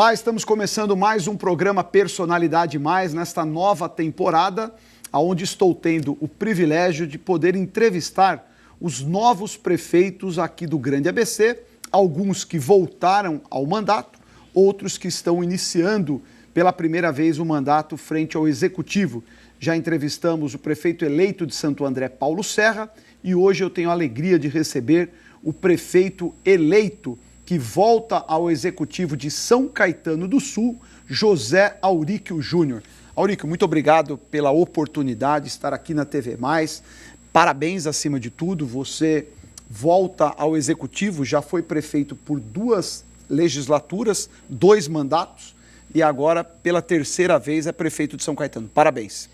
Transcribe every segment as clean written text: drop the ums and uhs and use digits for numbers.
Olá, estamos começando mais um programa Personalidade Mais nesta nova temporada, onde estou tendo o privilégio de poder entrevistar os novos prefeitos aqui do Grande ABC, alguns que voltaram ao mandato, outros que estão iniciando pela primeira vez o mandato frente ao Executivo. Já entrevistamos o prefeito eleito de Santo André, Paulo Serra, e hoje eu tenho a alegria de receber o prefeito eleito que volta ao Executivo de São Caetano do Sul, José Auríquio Júnior. Auríquio, muito obrigado pela oportunidade de estar aqui na TV+. Parabéns acima de tudo, você volta ao Executivo, já foi prefeito por 2 legislaturas, 2 mandatos, e agora pela terceira vez é prefeito de São Caetano. Parabéns.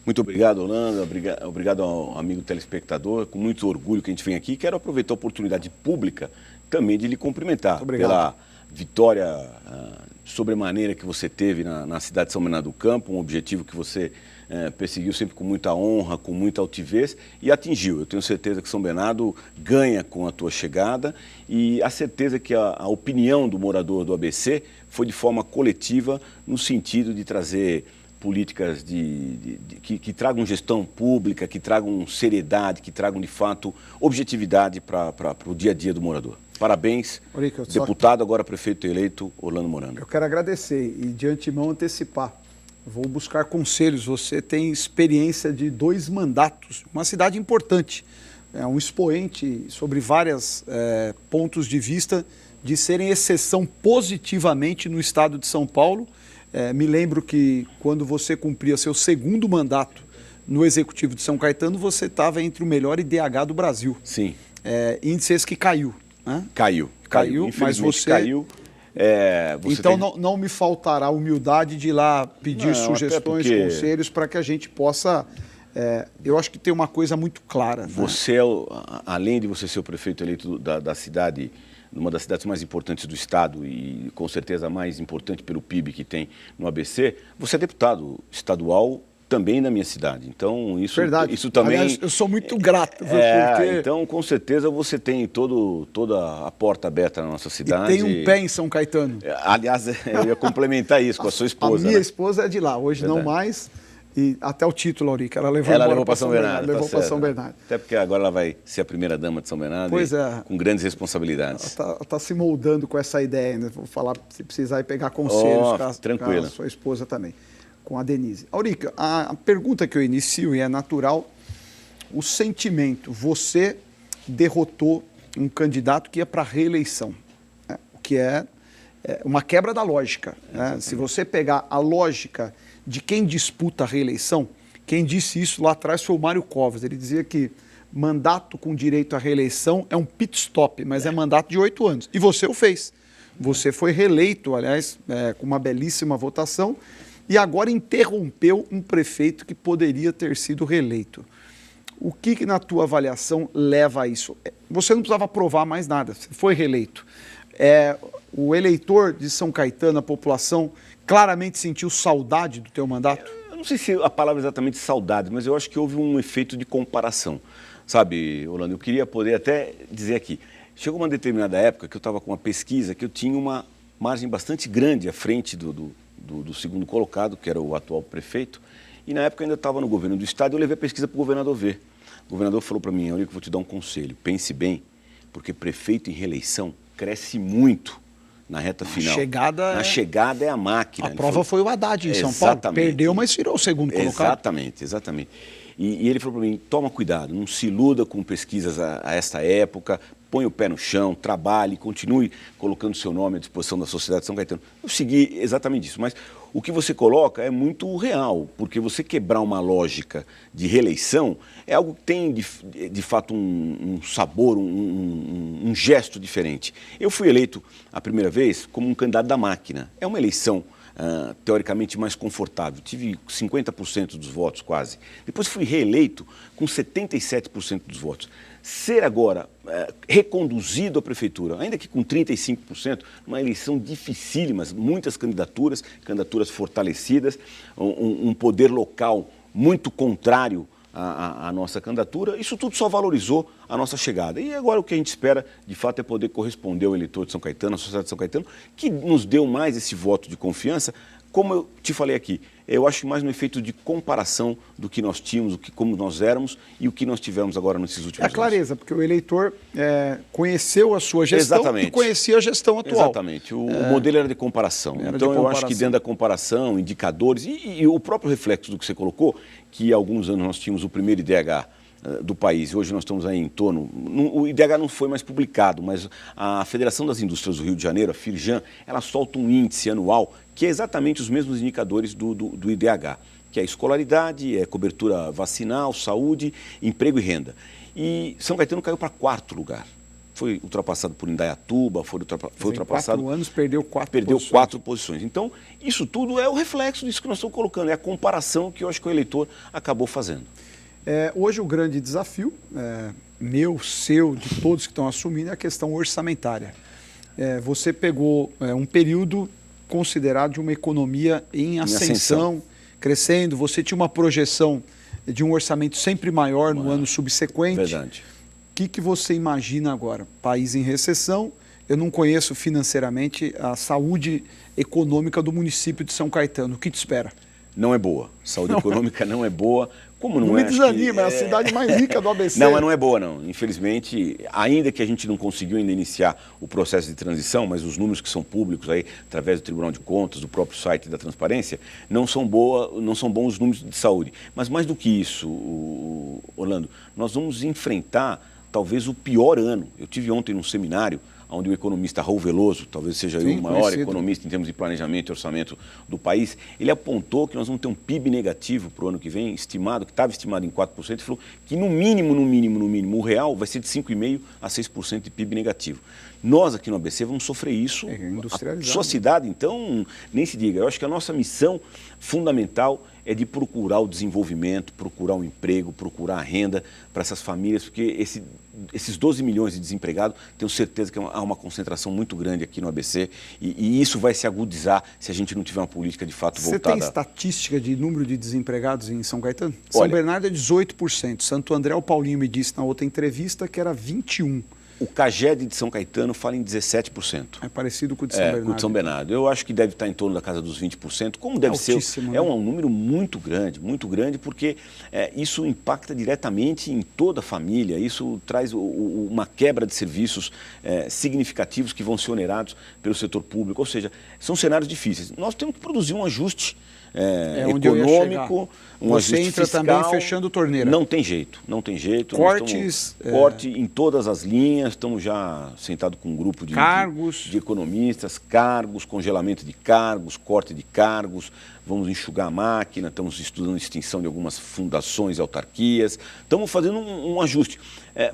Muito obrigado, Holanda, obrigado ao amigo telespectador, com muito orgulho que a gente vem aqui. Quero aproveitar a oportunidade pública também de lhe cumprimentar pela vitória sobremaneira que você teve na cidade de São Bernardo do Campo, um objetivo que você perseguiu sempre com muita honra, com muita altivez e atingiu. Eu tenho certeza que São Bernardo ganha com a tua chegada e a certeza que a opinião do morador do ABC foi de forma coletiva no sentido de trazer políticas que tragam gestão pública, que tragam seriedade, que tragam de fato objetividade para o dia a dia do morador. Parabéns, Auríquio, deputado, agora prefeito eleito, Orlando Morano. Eu quero agradecer e de antemão antecipar. Vou buscar conselhos, você tem experiência de 2 mandatos, uma cidade importante, um expoente sobre vários pontos de vista de serem exceção positivamente no estado de São Paulo. Me lembro que quando você cumpria seu 2º mandato no Executivo de São Caetano, você estava entre o melhor IDH do Brasil. Sim. Índice esse que caiu. Né? Caiu, mas você... caiu. Então não me faltará a humildade de ir lá pedir sugestões, conselhos para que a gente possa... eu acho que tem uma coisa muito clara. Você, além de você ser o prefeito eleito da cidade, uma das cidades mais importantes do estado e com certeza a mais importante pelo PIB que tem no ABC, você é deputado estadual também na minha cidade. Então isso também... Aliás, eu sou muito grato. Porque... Então com certeza você tem toda a porta aberta na nossa cidade. E tem um pé em São Caetano. Aliás, eu ia complementar isso com a sua esposa. A minha esposa é de lá, hoje não mais. E até o título, Auríquio, ela levou para São Bernardo. Levou para São Bernardo. Até porque agora ela vai ser a primeira dama de São Bernardo. Pois é. Com grandes responsabilidades. Ela está se moldando com essa ideia ainda. Vou falar, se precisar, e pegar conselhos com a sua esposa também, com a Denise. Auríquio, a pergunta que eu inicio, e é natural, o sentimento. Você derrotou um candidato que ia para a reeleição, o que é uma quebra da lógica. Se você pegar a lógica de quem disputa a reeleição, quem disse isso lá atrás foi o Mário Covas. Ele dizia que mandato com direito à reeleição é um pit stop, mas é mandato de 8 anos. E você o fez. Você foi reeleito, aliás, com uma belíssima votação, e agora interrompeu um prefeito que poderia ter sido reeleito. O que na tua avaliação leva a isso? Você não precisava provar mais nada, você foi reeleito. O eleitor de São Caetano, a população, claramente sentiu saudade do teu mandato? Eu não sei se a palavra é exatamente saudade, mas eu acho que houve um efeito de comparação. Sabe, Orlando, eu queria poder até dizer aqui, chegou uma determinada época que eu estava com uma pesquisa que eu tinha uma margem bastante grande à frente do 2º colocado, que era o atual prefeito, e na época eu ainda estava no governo do estado e eu levei a pesquisa para o governador ver. O governador falou para mim, Eurico, vou te dar um conselho, pense bem, porque prefeito em reeleição cresce muito na reta final. Na chegada é a máquina. A prova foi o Haddad em São Paulo. Perdeu, mas virou o 2º colocado. Exatamente. E ele falou para mim, toma cuidado, não se iluda com pesquisas a esta época, põe o pé no chão, trabalhe, continue colocando seu nome à disposição da sociedade de São Caetano. Eu segui exatamente isso, mas o que você coloca é muito real, porque você quebrar uma lógica de reeleição é algo que tem, de fato, um sabor, um gesto diferente. Eu fui eleito a primeira vez como um candidato da máquina. É uma eleição teoricamente mais confortável. Tive 50% dos votos quase. Depois fui reeleito com 77% dos votos. Ser agora reconduzido à prefeitura, ainda que com 35%, uma eleição dificílima, muitas candidaturas fortalecidas, um poder local muito contrário a nossa candidatura, isso tudo só valorizou a nossa chegada. E agora o que a gente espera, de fato, é poder corresponder ao eleitor de São Caetano, à sociedade de São Caetano, que nos deu mais esse voto de confiança. Como eu te falei aqui, eu acho mais no efeito de comparação do que nós tínhamos, como nós éramos e o que nós tivemos agora nesses últimos anos. É clareza, porque o eleitor conheceu a sua gestão. Exatamente. E conhecia a gestão atual. Exatamente. O modelo era de comparação. Então, eu acho que dentro da comparação, indicadores e o próprio reflexo do que você colocou, que há alguns anos nós tínhamos o primeiro IDH do país, hoje nós estamos aí em torno, o IDH não foi mais publicado, mas a Federação das Indústrias do Rio de Janeiro, a Firjan, ela solta um índice anual que é exatamente os mesmos indicadores do IDH, que é escolaridade, é cobertura vacinal, saúde, emprego e renda. E São Caetano caiu para 4º lugar. Foi ultrapassado por Indaiatuba, foi ultrapassado... Em 4 anos perdeu 4 perdeu posições. 4 posições. Então, isso tudo é o reflexo disso que nós estamos colocando, é a comparação que eu acho que o eleitor acabou fazendo. Hoje o grande desafio, meu, seu, de todos que estão assumindo, é a questão orçamentária. Você pegou um período considerado de uma economia em ascensão, crescendo, você tinha uma projeção de um orçamento sempre maior no ano subsequente. Verdade. O que você imagina agora? País em recessão, eu não conheço financeiramente a saúde econômica do município de São Caetano. O que te espera? Não é boa. Saúde econômica não é boa. Como não me desanima, é a cidade mais rica do ABC. Não, mas não é boa, não. Infelizmente, ainda que a gente não conseguiu ainda iniciar o processo de transição, mas os números que são públicos aí, através do Tribunal de Contas, do próprio site da Transparência, não são bons os números de saúde. Mas mais do que isso, Orlando, nós vamos enfrentar talvez o pior ano. Eu tive ontem num seminário onde o economista Raul Veloso, talvez seja o maior economista em termos de planejamento e orçamento do país, ele apontou que nós vamos ter um PIB negativo para o ano que vem, estimado, que estava estimado em 4%, e falou que no mínimo, o real vai ser de 5,5% a 6% de PIB negativo. Nós aqui no ABC vamos sofrer isso. A sua cidade, então, nem se diga. Eu acho que a nossa missão fundamental é de procurar o desenvolvimento, procurar o emprego, procurar a renda para essas famílias, porque esses 12 milhões de desempregados, tenho certeza que há uma concentração muito grande aqui no ABC e isso vai se agudizar se a gente não tiver uma política de fato voltada. Você tem estatística de número de desempregados em São Caetano? São Bernardo é 18%. Santo André, o Paulinho me disse na outra entrevista que era 21%. O CAGED de São Caetano fala em 17%. É parecido com o de São Bernardo. Com o de São Bernardo. Eu acho que deve estar em torno da casa dos 20%, como deve ser. Né? É um número muito grande, porque isso impacta diretamente em toda a família, isso traz uma quebra de serviços significativos que vão ser onerados pelo setor público, ou seja, são cenários difíceis. Nós temos que produzir um ajuste econômico, um ajuste entra fiscal. Também fechando torneira. Não tem jeito. Cortes. Corte em todas as linhas, estamos já sentados com um grupo de economistas, cargos, congelamento de cargos, corte de cargos, vamos enxugar a máquina, estamos estudando extinção de algumas fundações e autarquias, estamos fazendo um ajuste,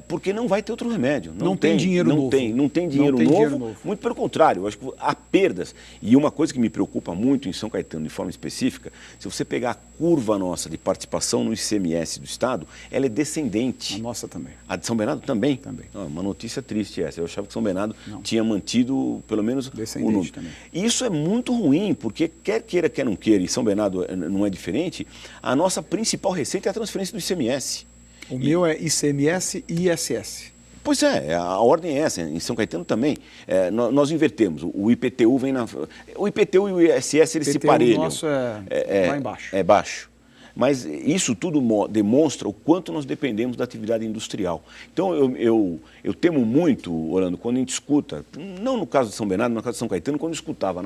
porque não vai ter outro remédio. Não tem dinheiro novo. Não tem dinheiro novo, muito pelo contrário, eu acho que há perdas. E uma coisa que me preocupa muito em São Caetano, de forma específica, se você pegar a curva nossa de participação no ICMS do Estado, ela é descendente. A nossa também. A de São Bernardo também? Também. Uma notícia triste essa. Eu achava que São Bernardo tinha mantido, pelo menos, descendente o número. Também. E isso é muito ruim, porque quer queira, quer não queira, e São Bernardo não é diferente, a nossa principal receita é a transferência do ICMS. O meu é ICMS e ISS. Pois a ordem é essa, em São Caetano também. Nós invertemos, o IPTU vem na... O IPTU e o ISS, eles se parelham. O nosso é lá embaixo. É baixo. Mas isso tudo demonstra o quanto nós dependemos da atividade industrial. Então, eu temo muito, Orlando, quando a gente escuta, não no caso de São Bernardo, no caso de São Caetano, quando eu escutava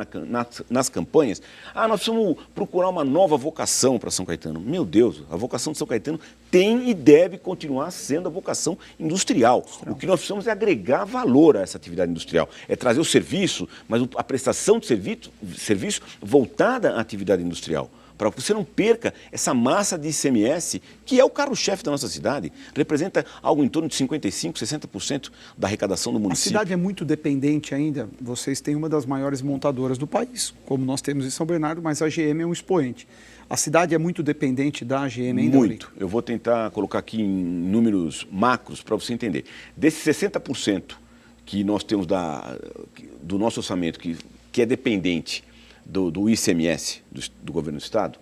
nas campanhas, nós precisamos procurar uma nova vocação para São Caetano. Meu Deus, a vocação de São Caetano tem e deve continuar sendo a vocação industrial. O que nós precisamos é agregar valor a essa atividade industrial, é trazer o serviço, mas a prestação de serviço voltada à atividade industrial, para que você não perca essa massa de ICMS, que é o carro-chefe da nossa cidade, representa algo em torno de 55%, 60% da arrecadação do município. A cidade é muito dependente ainda, vocês têm uma das maiores montadoras do país, como nós temos em São Bernardo, mas a GM é um expoente. A cidade é muito dependente da GM ainda? Muito. Eu vou tentar colocar aqui em números macros para você entender. Desses 60% que nós temos do nosso orçamento, que é dependente do ICMS, do governo do Estado,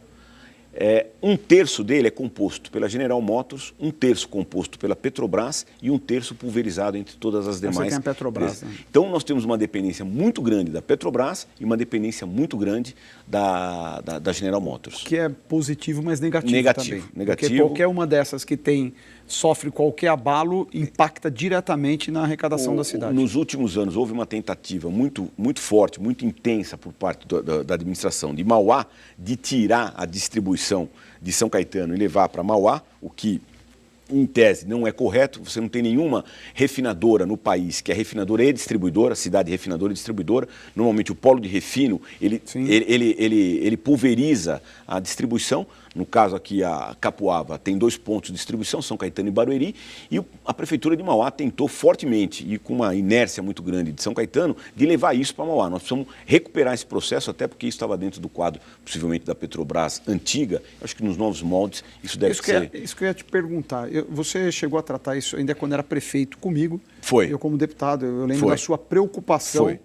Um terço dele é composto pela General Motors, um terço composto pela Petrobras e um terço pulverizado entre todas as demais. Você tem a Petrobras, né? Então nós temos uma dependência muito grande da Petrobras e uma dependência muito grande da General Motors. Que é positivo, mas negativo também. Negativo. Porque qualquer uma dessas que sofre qualquer abalo impacta diretamente na arrecadação da cidade. Nos últimos anos houve uma tentativa muito forte, muito intensa por parte da administração de Mauá de tirar a distribuição de São Caetano e levar para Mauá, o que em tese não é correto. Você não tem nenhuma refinadora no país que é refinadora e distribuidora, cidade refinadora e distribuidora. Normalmente o polo de refino, ele pulveriza a distribuição. No caso aqui, a Capuava tem 2 pontos de distribuição, São Caetano e Barueri, e a Prefeitura de Mauá tentou fortemente, e com uma inércia muito grande de São Caetano, de levar isso para Mauá. Nós precisamos recuperar esse processo, até porque isso estava dentro do quadro, possivelmente, da Petrobras antiga. Acho que nos novos moldes isso deve ser... Isso que eu ia te perguntar. Você chegou a tratar isso ainda quando era prefeito comigo. Foi. Eu, como deputado, eu lembro da sua preocupação.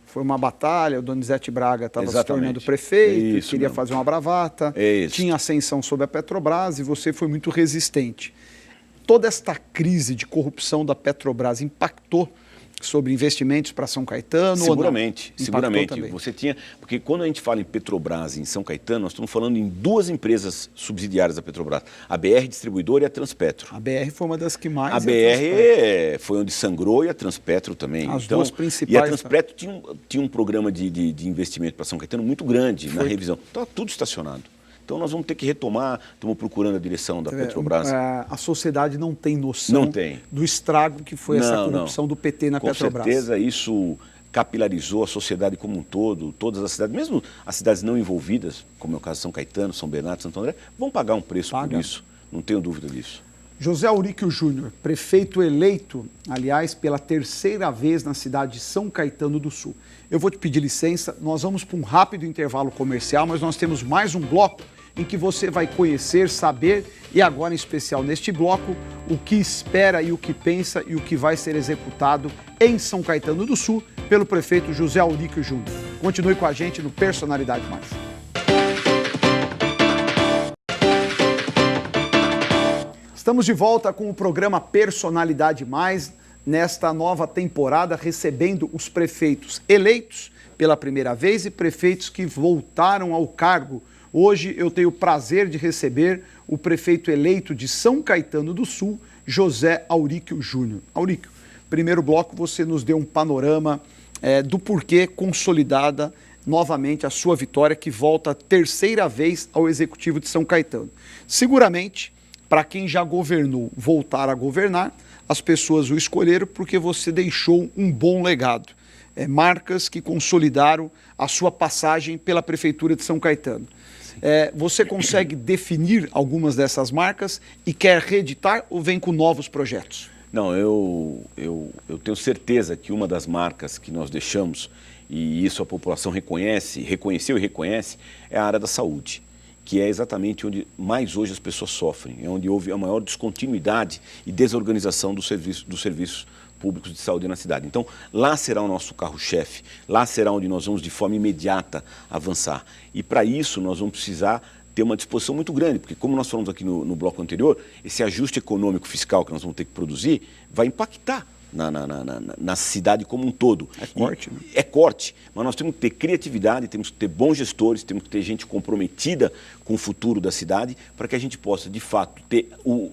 Foi uma batalha, o Donizete Braga estava se tornando prefeito, queria fazer uma bravata, tinha ascensão sobre a Petrobras e você foi muito resistente. Toda esta crise de corrupção da Petrobras impactou sobre investimentos para São Caetano? Seguramente, ou não? seguramente. Também. Você tinha, porque quando a gente fala em Petrobras, em São Caetano, nós estamos falando em 2 empresas subsidiárias da Petrobras, a BR Distribuidora e a Transpetro. A BR foi uma das que mais... A BR foi onde sangrou e a Transpetro também. As duas principais... E a Transpetro tinha um programa de investimento para São Caetano muito grande na revisão. Estava tudo estacionado. Então nós vamos ter que retomar, estamos procurando a direção da Petrobras. A sociedade não tem noção do estrago que foi essa corrupção do PT na Petrobras. Com certeza isso capilarizou a sociedade como um todo, todas as cidades, mesmo as cidades não envolvidas, como é o caso de São Caetano, São Bernardo, Santo André, vão pagar um preço por isso, não tenho dúvida disso. José Auríquio Júnior, prefeito eleito, aliás, pela 3ª vez na cidade de São Caetano do Sul. Eu vou te pedir licença, nós vamos para um rápido intervalo comercial, mas nós temos mais um bloco em que você vai conhecer, saber e agora em especial neste bloco, o que espera e o que pensa e o que vai ser executado em São Caetano do Sul pelo prefeito José Auríquio Júnior. Continue com a gente no Personalidade Mais. Estamos de volta com o programa Personalidade Mais, nesta nova temporada, recebendo os prefeitos eleitos pela primeira vez e prefeitos que voltaram ao cargo. Hoje eu tenho o prazer de receber o prefeito eleito de São Caetano do Sul, José Auríquio Júnior. Auríquio, primeiro bloco você nos deu um panorama do porquê consolidada novamente a sua vitória, que volta a 3ª vez ao Executivo de São Caetano. Seguramente, para quem já governou voltar a governar, as pessoas o escolheram porque você deixou um bom legado. Marcas que consolidaram a sua passagem pela Prefeitura de São Caetano. Você consegue definir algumas dessas marcas e quer reeditar ou vem com novos projetos? Não, eu tenho certeza que uma das marcas que nós deixamos, e isso a população reconheceu e reconhece, é a área da saúde, que é exatamente onde mais hoje as pessoas sofrem, é onde houve a maior descontinuidade e desorganização dos serviços públicos de saúde na cidade. Então, lá será o nosso carro-chefe, lá será onde nós vamos de forma imediata avançar. E para isso nós vamos precisar ter uma disposição muito grande, porque como nós falamos aqui no bloco anterior, esse ajuste econômico fiscal que nós vamos ter que produzir vai impactar na cidade como um todo. É corte, né? É corte, mas nós temos que ter criatividade, temos que ter bons gestores, temos que ter gente comprometida com o futuro da cidade para que a gente possa, de fato,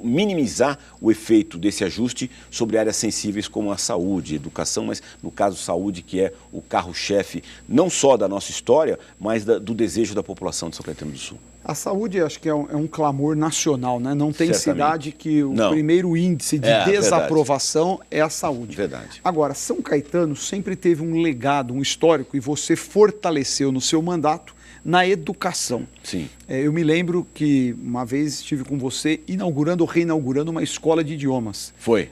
minimizar o efeito desse ajuste sobre áreas sensíveis como a saúde, educação, mas no caso saúde, que é o carro-chefe não só da nossa história, mas do desejo da população de São Caetano do Sul. A saúde, acho que é um clamor nacional, né? Não tem cidade que o primeiro índice de desaprovação é a saúde. Verdade. Agora, São Caetano sempre teve um legado, um histórico, e você fortaleceu no seu mandato na educação. Sim. Eu me lembro que uma vez estive com você inaugurando ou reinaugurando uma escola de idiomas. Foi.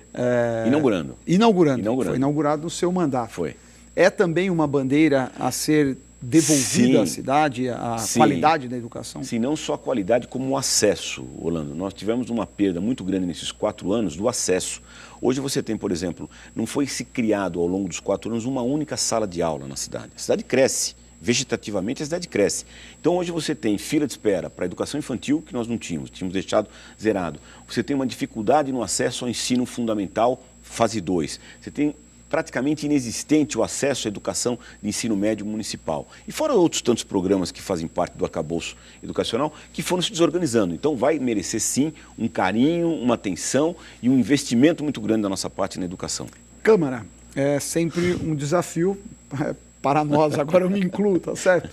Inaugurando. Foi inaugurado no seu mandato. Foi. É também uma bandeira a ser devolvida à cidade, a qualidade da educação? Sim, não só a qualidade, como o acesso, Orlando. Nós tivemos uma perda muito grande nesses 4 anos do acesso. Hoje você tem, por exemplo, não foi se criado ao longo dos 4 anos uma única sala de aula na cidade. A cidade cresce, vegetativamente a cidade cresce. Então hoje você tem fila de espera para a educação infantil, que nós não tínhamos deixado zerado. Você tem uma dificuldade no acesso ao ensino fundamental, fase 2. Você tem praticamente inexistente o acesso à educação de ensino médio municipal. E fora outros tantos programas que fazem parte do arcabouço educacional que foram se desorganizando. Então vai merecer sim um carinho, uma atenção e um investimento muito grande da nossa parte na educação. Câmara, é sempre um desafio para nós, agora eu me incluo, tá certo?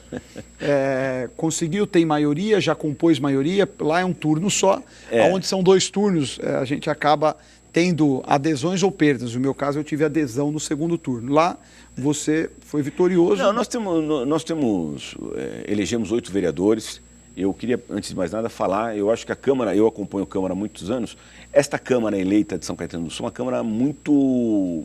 Conseguiu, tem maioria, já compôs maioria, lá é um turno só, onde são 2 turnos, a gente acaba tendo adesões ou perdas. No meu caso, eu tive adesão no segundo turno. Lá, você foi vitorioso. Não, elegemos 8 vereadores. Eu queria, antes de mais nada, falar, eu acho que a Câmara, eu acompanho a Câmara há muitos anos, esta Câmara eleita de São Caetano do Sul é uma Câmara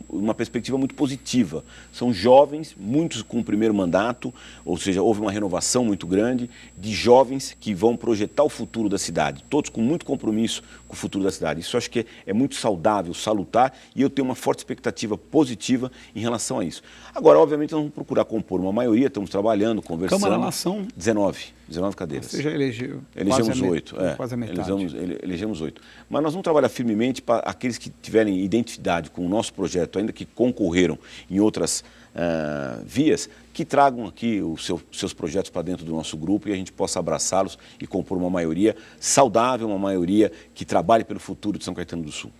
uma perspectiva muito positiva. São jovens, muitos com o primeiro mandato, ou seja, houve uma renovação muito grande de jovens que vão projetar o futuro da cidade, todos com muito compromisso com o futuro da cidade. Isso eu acho que é muito saudável, salutar, e eu tenho uma forte expectativa positiva em relação a isso. Agora, obviamente, nós vamos procurar compor uma maioria, estamos trabalhando, conversando. Câmara lá são 19 cadeiras. Você já elegeu? Elegemos 8. Quase a metade. Elegemos 8. Mas nós vamos trabalhar firmemente para aqueles que tiverem identidade com o nosso projeto, ainda que concorreram em outras vias, que tragam aqui os seus projetos para dentro do nosso grupo e a gente possa abraçá-los e compor uma maioria saudável, uma maioria que trabalhe pelo futuro de São Caetano do Sul.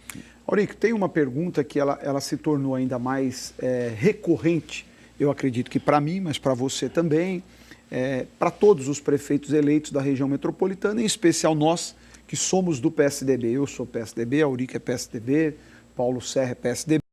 Aurico, tem uma pergunta que ela se tornou ainda mais recorrente, eu acredito que para mim, mas para você também, para todos os prefeitos eleitos da região metropolitana, em especial nós que somos do PSDB. Eu sou PSDB, Aurico é PSDB, Paulo Serra é PSDB.